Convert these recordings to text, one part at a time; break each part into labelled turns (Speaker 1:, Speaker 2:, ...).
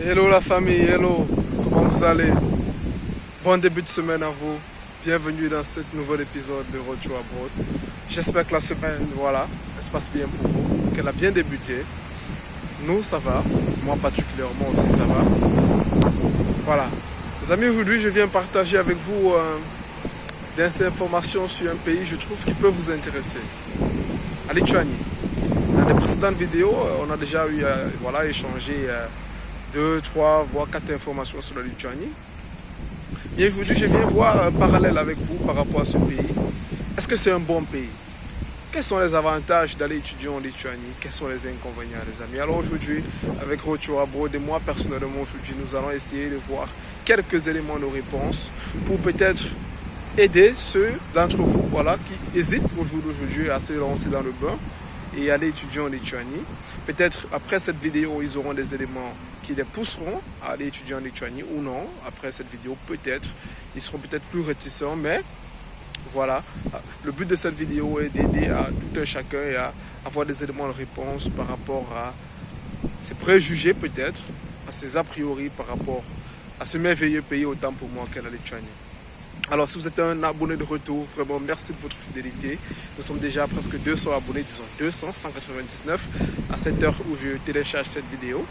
Speaker 1: Hello la famille, hello, comment vous allez? Bon début de semaine à vous. Bienvenue dans ce nouvel épisode de Road to Abroad. J'espère que la semaine, elle se passe bien pour vous, qu'elle a bien débuté. Nous, ça va. Moi particulièrement aussi, ça va. Voilà. Les amis, aujourd'hui, je viens partager avec vous des informations sur un pays, je trouve, qui peut vous intéresser. La Lituanie. Dans les précédentes vidéos, on a déjà eu, échangé 2, 3, voire 4 informations sur la Lituanie. Et aujourd'hui, je viens voir un parallèle avec vous par rapport à ce pays. Est-ce que c'est un bon pays? Quels sont les avantages d'aller étudier en Lituanie? Quels sont les inconvénients, les amis? Alors aujourd'hui, avec Road to Abroad et moi personnellement, aujourd'hui, nous allons essayer de voir quelques éléments de réponse pour peut-être aider ceux d'entre vous qui hésitent au jour d'aujourd'hui à se lancer dans le bain et aller étudier en Lituanie. Peut-être après cette vidéo, ils auront des éléments qui les pousseront à aller étudier en Lituanie ou non. Après cette vidéo, peut-être, ils seront peut-être plus réticents, mais voilà. Le but de cette vidéo est d'aider à tout un chacun et à avoir des éléments de réponse par rapport à ses préjugés peut-être, à ses a priori par rapport à ce merveilleux pays autant pour moi qu'est la Lituanie. Alors si vous êtes un abonné de retour, vraiment merci de votre fidélité. Nous sommes déjà à presque 200 abonnés, disons 200, 199 à cette heure où je télécharge cette vidéo.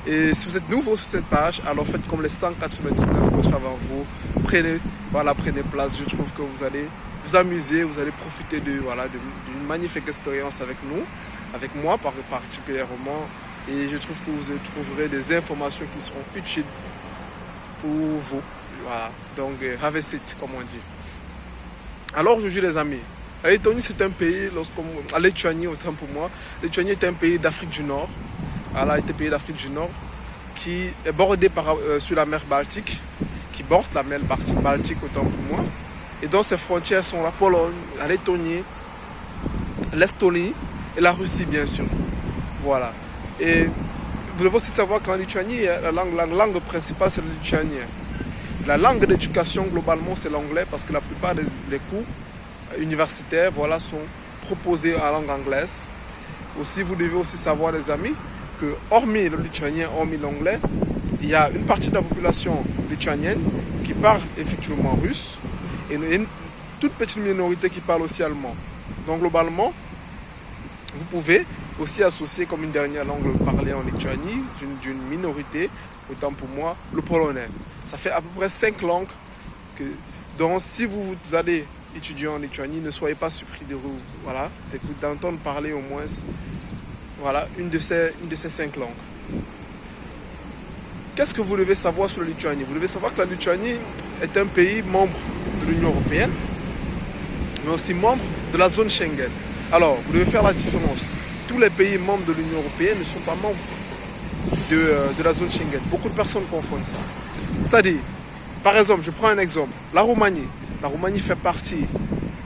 Speaker 1: Et si vous êtes nouveau sur cette page, alors faites comme les 199 autres avant vous. Prenez place. Je trouve que vous allez vous amuser, vous allez profiter d'une magnifique expérience avec nous, avec moi particulièrement. Et je trouve que vous trouverez des informations qui seront utiles pour vous. Voilà, donc have a seat, comme on dit. Alors aujourd'hui les amis, la Lettonie c'est un pays, la Lituanie autant pour moi, la Lituanie est un pays d'Afrique du Nord, qui est bordé sur la mer Baltique, qui borde la mer Baltique autant pour moi, et dont ses frontières sont la Pologne, la Lettonie, l'Estonie et la Russie bien sûr. Voilà. Et vous devez aussi savoir qu'en Lituanie, la langue principale c'est le lituanien. La langue d'éducation, globalement, c'est l'anglais parce que la plupart des cours universitaires sont proposés en langue anglaise. Aussi, vous devez aussi savoir, les amis, que hormis le lituanien, hormis l'anglais, il y a une partie de la population lituanienne qui parle effectivement russe et une toute petite minorité qui parle aussi allemand. Donc, globalement, vous pouvez aussi associer comme une dernière langue parlée en Lituanie d'une minorité, autant pour moi, le polonais. Ça fait à peu près 5 langues donc si vous allez étudier en Lituanie, ne soyez pas surpris d'entendre parler au moins une de ces 5 langues. Qu'est-ce que vous devez savoir sur la Lituanie? Vous devez savoir que la Lituanie est un pays membre de l'Union européenne, mais aussi membre de la zone Schengen. Alors, vous devez faire la différence. Tous les pays membres de l'Union européenne ne sont pas membres de la zone Schengen. Beaucoup de personnes confondent ça. C'est-à-dire, par exemple, je prends un exemple. La Roumanie. La Roumanie fait partie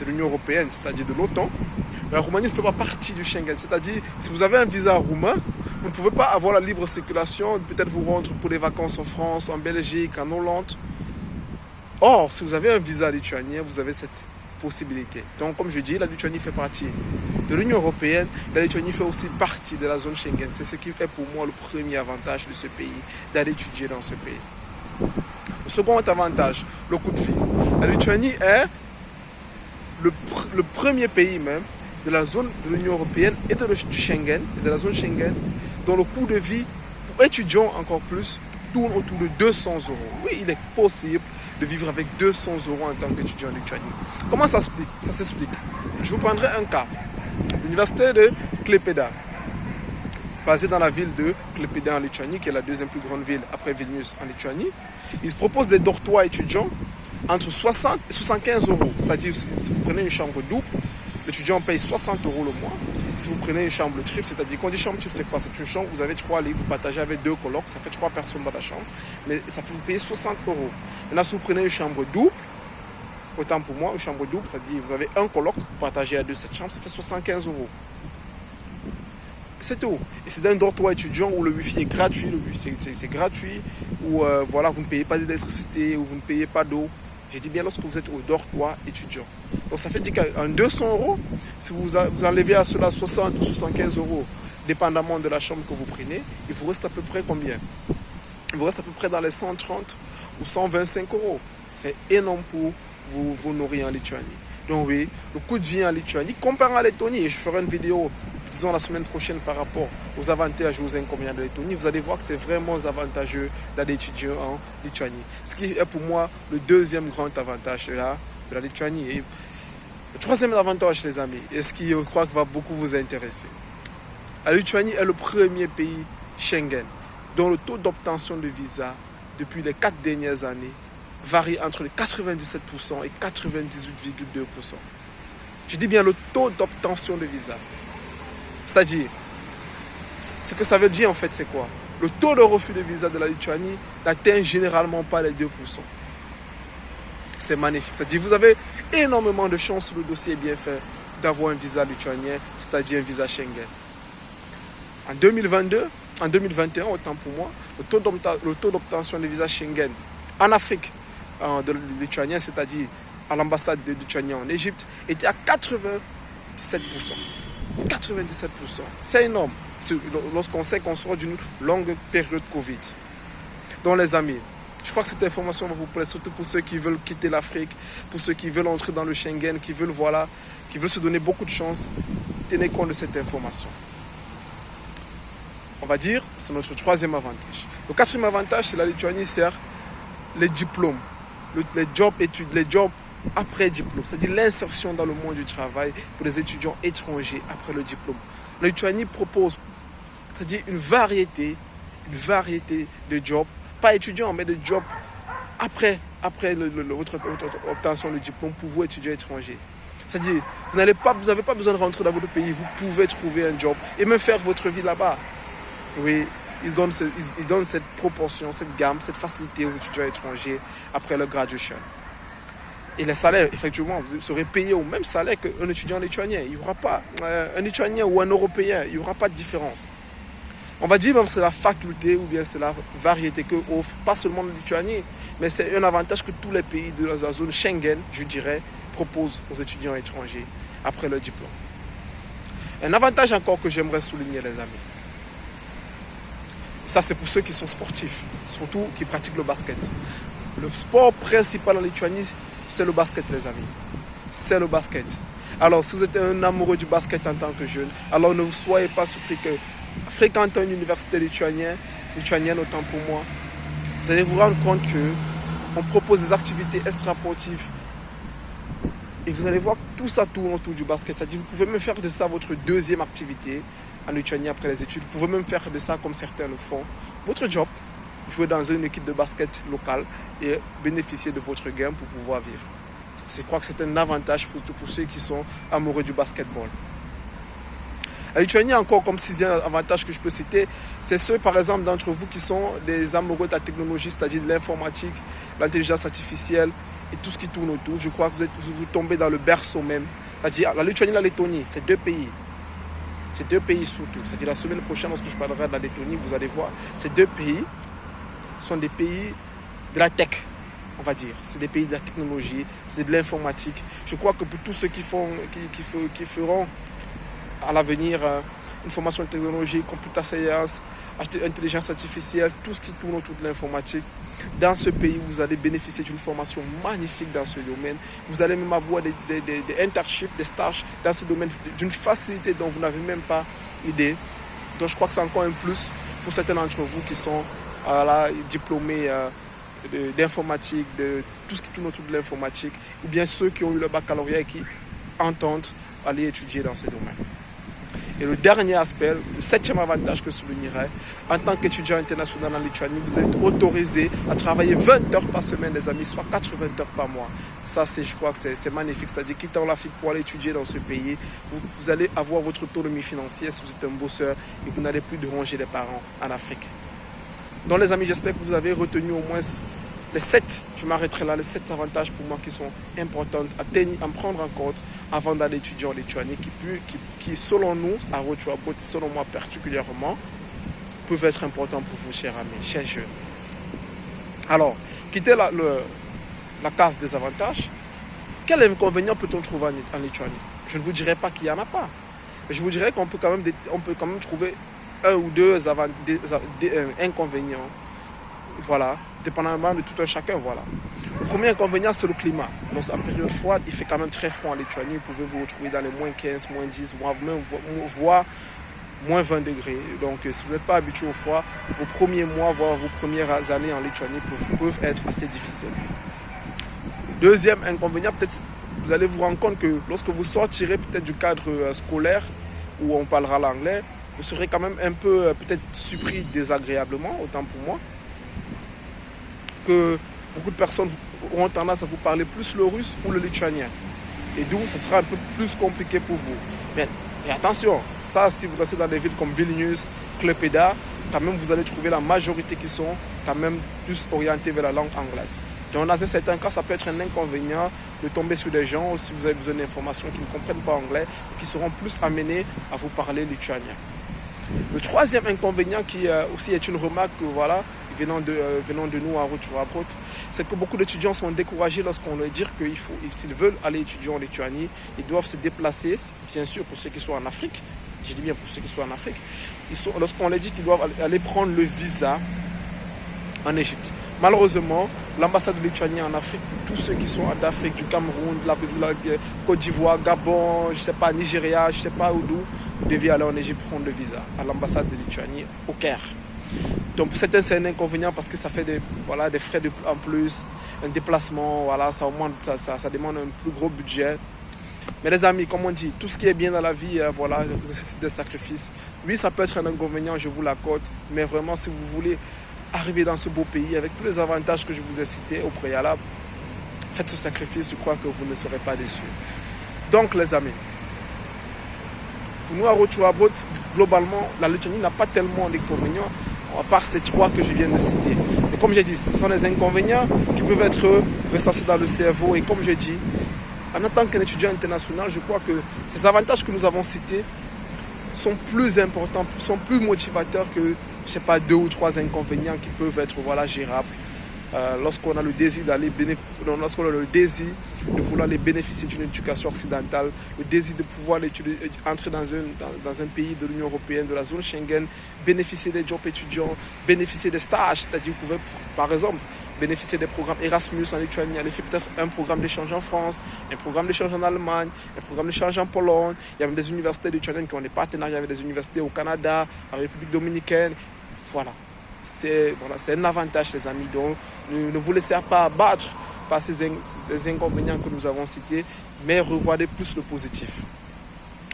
Speaker 1: de l'Union européenne, c'est-à-dire de l'OTAN. La Roumanie ne fait pas partie du Schengen. C'est-à-dire, si vous avez un visa roumain, vous ne pouvez pas avoir la libre circulation, peut-être vous rendre pour des vacances en France, en Belgique, en Hollande. Or, si vous avez un visa lituanien, vous avez cette possibilité. Donc, comme je dis, la Lituanie fait partie de l'Union européenne. La Lituanie fait aussi partie de la zone Schengen. C'est ce qui est pour moi le premier avantage de ce pays, d'aller étudier dans ce pays. Le second avantage, le coût de vie. La Lituanie est le premier pays même de la zone de l'Union européenne et du Schengen, de la zone Schengen, dont le coût de vie pour étudiants encore plus tourne autour de 200 €. Oui, il est possible de vivre avec 200 € en tant qu'étudiant en Lituanie. Comment ça s'explique? Je vous prendrai un cas. L'université de Klaipėda, basée dans la ville de Klaipėda en Lituanie, qui est la deuxième plus grande ville après Vilnius en Lituanie. Ils proposent des dortoirs étudiants entre 60 et 75 €. C'est-à-dire, si vous prenez une chambre double, l'étudiant paye 60 € le mois. Si vous prenez une chambre triple, c'est-à-dire quand on dit chambre triple, c'est quoi? C'est une chambre où vous avez 3 lits, vous partagez avec 2 colocs, ça fait 3 personnes dans la chambre, mais ça fait vous payer 60 €. Maintenant, si vous prenez une chambre double, autant pour moi, une chambre double, c'est-à-dire vous avez un coloc, vous partagez à 2 cette chambre, ça fait 75 €. C'est tout. Et c'est dans un dortoir étudiant où le wifi est gratuit, c'est gratuit, où vous ne payez pas d'électricité, où vous ne payez pas d'eau. J'ai dit bien lorsque vous êtes au dortoir étudiant. Donc ça fait dire qu'en 200 €, si vous enlevez à cela 60 ou 75 €, dépendamment de la chambre que vous prenez, il vous reste à peu près combien? il vous reste à peu près dans les 130 ou 125 euros. C'est énorme pour vous nourrir en Lituanie. Donc oui, le coût de vie en Lituanie, comparé à la Lettonie, et je ferai une vidéo, disons la semaine prochaine par rapport aux avantages et aux inconvénients de la Lettonie, vous allez voir que c'est vraiment avantageux d'aller étudier en Lituanie. Ce qui est pour moi le deuxième grand avantage de la Lituanie. Et le troisième avantage, les amis, et ce qui je crois que va beaucoup vous intéresser. La Lituanie est le premier pays Schengen dont le taux d'obtention de visa depuis les 4 dernières années varie entre les 97% et 98,2%. Je dis bien le taux d'obtention de visa. C'est-à-dire, ce que ça veut dire en fait, c'est quoi? Le taux de refus de visa de la Lituanie n'atteint généralement pas les 2%. C'est magnifique. C'est-à-dire, vous avez énormément de chances, le dossier est bien fait, d'avoir un visa lituanien, c'est-à-dire un visa Schengen. En 2021, autant pour moi, le taux d'obtention de visa Schengen en Afrique de lituanien, c'est-à-dire à l'ambassade de Lituanie en Égypte, était à 97%. 97%. C'est énorme lorsqu'on sait qu'on sort d'une longue période Covid. Donc les amis, je crois que cette information va vous plaire, surtout pour ceux qui veulent quitter l'Afrique, pour ceux qui veulent entrer dans le Schengen, qui veulent se donner beaucoup de chance. Tenez compte de cette information. On va dire, c'est notre troisième avantage. Le quatrième avantage, c'est la Lituanie sert les diplômes, les jobs après diplôme, c'est-à-dire l'insertion dans le monde du travail pour les étudiants étrangers après le diplôme. La Lituanie propose, c'est-à-dire une variété de jobs, pas étudiants, mais de jobs après votre obtention du diplôme pour vous étudiants étrangers. C'est-à-dire, vous n'avez pas besoin de rentrer dans votre pays, vous pouvez trouver un job et même faire votre vie là-bas. Oui, ils donnent cette proportion, cette gamme, cette facilité aux étudiants étrangers après leur graduation. Et les salaires, effectivement, vous serez payé au même salaire qu'un étudiant lituanien. Il n'y aura pas un Lituanien ou un Européen, il n'y aura pas de différence. On va dire même que c'est la faculté ou bien c'est la variété que offre, pas seulement la Lituanie, mais c'est un avantage que tous les pays de la zone Schengen, je dirais, proposent aux étudiants étrangers après leur diplôme. Un avantage encore que j'aimerais souligner, les amis. Ça, c'est pour ceux qui sont sportifs, surtout qui pratiquent le basket. Le sport principal en Lituanie, c'est le basket, les amis. C'est le basket. Alors, si vous êtes un amoureux du basket en tant que jeune, alors ne soyez pas surpris que fréquentant une université lituanienne, autant pour moi, vous allez vous rendre compte qu'on propose des activités extra-sportives et vous allez voir que tout ça tourne autour du basket. C'est-à-dire que vous pouvez même faire de ça votre deuxième activité en Lituanie après les études. Vous pouvez même faire de ça comme certains le font. Votre job, jouer dans une équipe de basket locale et bénéficier de votre gain pour pouvoir vivre. Je crois que c'est un avantage pour ceux qui sont amoureux du basketball. La Lituanie, encore comme sixième avantage que je peux citer, c'est ceux par exemple d'entre vous qui sont des amoureux de la technologie, c'est-à-dire de l'informatique, l'intelligence artificielle et tout ce qui tourne autour. Je crois que vous tombez dans le berceau même. C'est-à-dire la Lituanie et la Lettonie, c'est deux pays. C'est deux pays surtout. C'est-à-dire la semaine prochaine, lorsque je parlerai de la Lettonie, vous allez voir, ces deux pays sont des pays de la tech, on va dire. C'est des pays de la technologie, c'est de l'informatique. Je crois que pour tous ceux qui feront à l'avenir une formation de technologie, computer science, intelligence artificielle, tout ce qui tourne autour de l'informatique, dans ce pays, vous allez bénéficier d'une formation magnifique dans ce domaine. Vous allez même avoir des internships, des stages dans ce domaine d'une facilité dont vous n'avez même pas idée. Donc je crois que c'est encore un plus pour certains d'entre vous qui sont diplômés d'informatique, de tout ce qui tourne autour de l'informatique, ou bien ceux qui ont eu le baccalauréat et qui entendent aller étudier dans ce domaine. Et le dernier aspect, le septième avantage que je soulignerai, en tant qu'étudiant international en Lituanie, vous êtes autorisé à travailler 20 heures par semaine, les amis, soit 80 heures par mois. Ça, je crois que c'est magnifique. C'est-à-dire, quittant l'Afrique pour aller étudier dans ce pays, vous allez avoir votre autonomie financière si vous êtes un bosseur et vous n'allez plus déranger les parents en Afrique. Donc, les amis, j'espère que vous avez retenu au moins les 7, je m'arrêterai là, les 7 avantages pour moi qui sont importants à prendre en compte avant d'aller étudier en Lituanie, qui selon nous, à Road Abroad, et selon moi particulièrement, peuvent être importants pour vous, chers amis, chers jeunes. Alors, quitter la case des avantages, quel inconvénient peut-on trouver en Lituanie? Je ne vous dirai pas qu'il n'y en a pas. Mais je vous dirais qu'on peut quand même trouver un ou deux inconvénients voilà, dépendamment de tout un chacun, voilà. Le premier inconvénient, c'est le climat. Donc, en période froide, il fait quand même très froid en Lituanie. Vous pouvez vous retrouver dans les moins 15, moins 10, voire moins 20 degrés. Donc, si vous n'êtes pas habitué au froid, vos premiers mois, voire vos premières années en Lituanie peuvent être assez difficiles. Deuxième inconvénient, peut-être vous allez vous rendre compte que lorsque vous sortirez peut-être du cadre scolaire où on parlera l'anglais, vous serez quand même un peu peut-être surpris désagréablement, autant pour moi, que beaucoup de personnes auront tendance à vous parler plus le russe ou le lituanien. Et d'où ça sera un peu plus compliqué pour vous. Mais attention, ça, si vous restez dans des villes comme Vilnius, Klaipėda, quand même vous allez trouver la majorité qui sont quand même plus orientés vers la langue anglaise. Donc dans un certain cas, ça peut être un inconvénient de tomber sur des gens, si vous avez besoin d'informations qui ne comprennent pas anglais, qui seront plus amenés à vous parler lituanien. Le troisième inconvénient qui aussi est une remarque, voilà, venant de nous à Road2 Abroad, c'est que beaucoup d'étudiants sont découragés lorsqu'on leur dit s'ils veulent aller étudier en Lituanie, ils doivent se déplacer, bien sûr pour ceux qui sont en Afrique, je dis bien pour ceux qui sont en Afrique, lorsqu'on leur dit qu'ils doivent aller prendre le visa en Égypte. Malheureusement, l'ambassade de Lituanie en Afrique, pour tous ceux qui sont d'Afrique, du Cameroun, de la Côte d'Ivoire, Gabon, je sais pas, Nigeria, je sais pas où d'où, vous devez aller en Égypte prendre le visa à l'ambassade de Lituanie au Caire. Donc pour certains c'est un inconvénient parce que ça fait des frais en plus, un déplacement, voilà, ça demande un plus gros budget. Mais les amis, comme on dit, tout ce qui est bien dans la vie, voilà, c'est des sacrifices. Oui, ça peut être un inconvénient, je vous l'accorde, mais vraiment si vous voulez arriver dans ce beau pays avec tous les avantages que je vous ai cités au préalable, faites ce sacrifice, je crois que vous ne serez pas déçus. Donc les amis, pour nous à Road2 Abroad, globalement, la Lituanie n'a pas tellement d'inconvénients, à part ces trois que je viens de citer. Et comme j'ai dit, ce sont des inconvénients qui peuvent être recensés dans le cerveau. Et comme j'ai dit, en tant qu'un étudiant international, je crois que ces avantages que nous avons cités sont plus importants, sont plus motivateurs que, je sais pas, 2 ou 3 inconvénients qui peuvent être, voilà, gérables. Lorsqu'on a le désir lorsqu'on a le désir de vouloir aller bénéficier d'une éducation occidentale, le désir de pouvoir entrer dans un pays de l'Union européenne, de la zone Schengen, bénéficier des jobs étudiants, bénéficier des stages, c'est-à-dire vous pouvez, par exemple, bénéficier des programmes Erasmus en Lituanie, aller faire peut-être un programme d'échange en France, un programme d'échange en Allemagne, un programme d'échange en Pologne. Il y a même des universités lituaniennes qui ont des partenariats avec des universités au Canada, en République dominicaine. Voilà. C'est un avantage, les amis. Donc, ne vous laissez pas abattre par ces inconvénients que nous avons cités, mais revoyez plus le positif.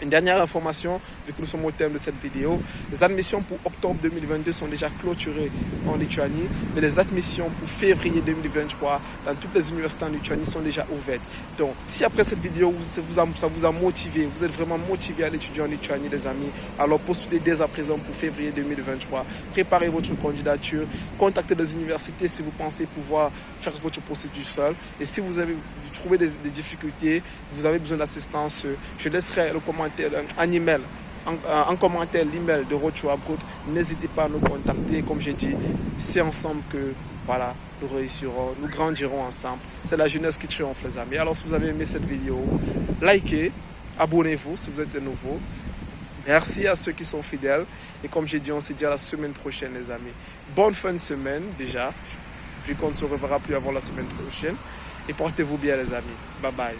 Speaker 1: Une dernière information, vu que nous sommes au terme de cette vidéo, les admissions pour octobre 2022 sont déjà clôturées en Lituanie, mais les admissions pour février 2023 dans toutes les universités en Lituanie sont déjà ouvertes. Donc, si après cette vidéo, ça vous a motivé, vous êtes vraiment motivé à l'étudier en Lituanie, les amis, alors postulez dès à présent pour février 2023. Préparez votre candidature, contactez les universités si vous pensez pouvoir faire votre procédure seul. Et si vous trouvez des difficultés, vous avez besoin d'assistance, je laisserai le commentaire, un email, en commentaire l'email de Road2 Abroad. N'hésitez pas à nous contacter. Comme j'ai dit, c'est ensemble que voilà, nous réussirons, nous grandirons ensemble. C'est la jeunesse qui triomphe, les amis. Alors si vous avez aimé cette vidéo, likez, abonnez-vous si vous êtes de nouveau. Merci à ceux qui sont fidèles. Et comme j'ai dit, on se dit à la semaine prochaine, les amis. Bonne fin de semaine déjà, vu qu'on ne se reverra plus avant la semaine prochaine. Et portez-vous bien, les amis. Bye bye.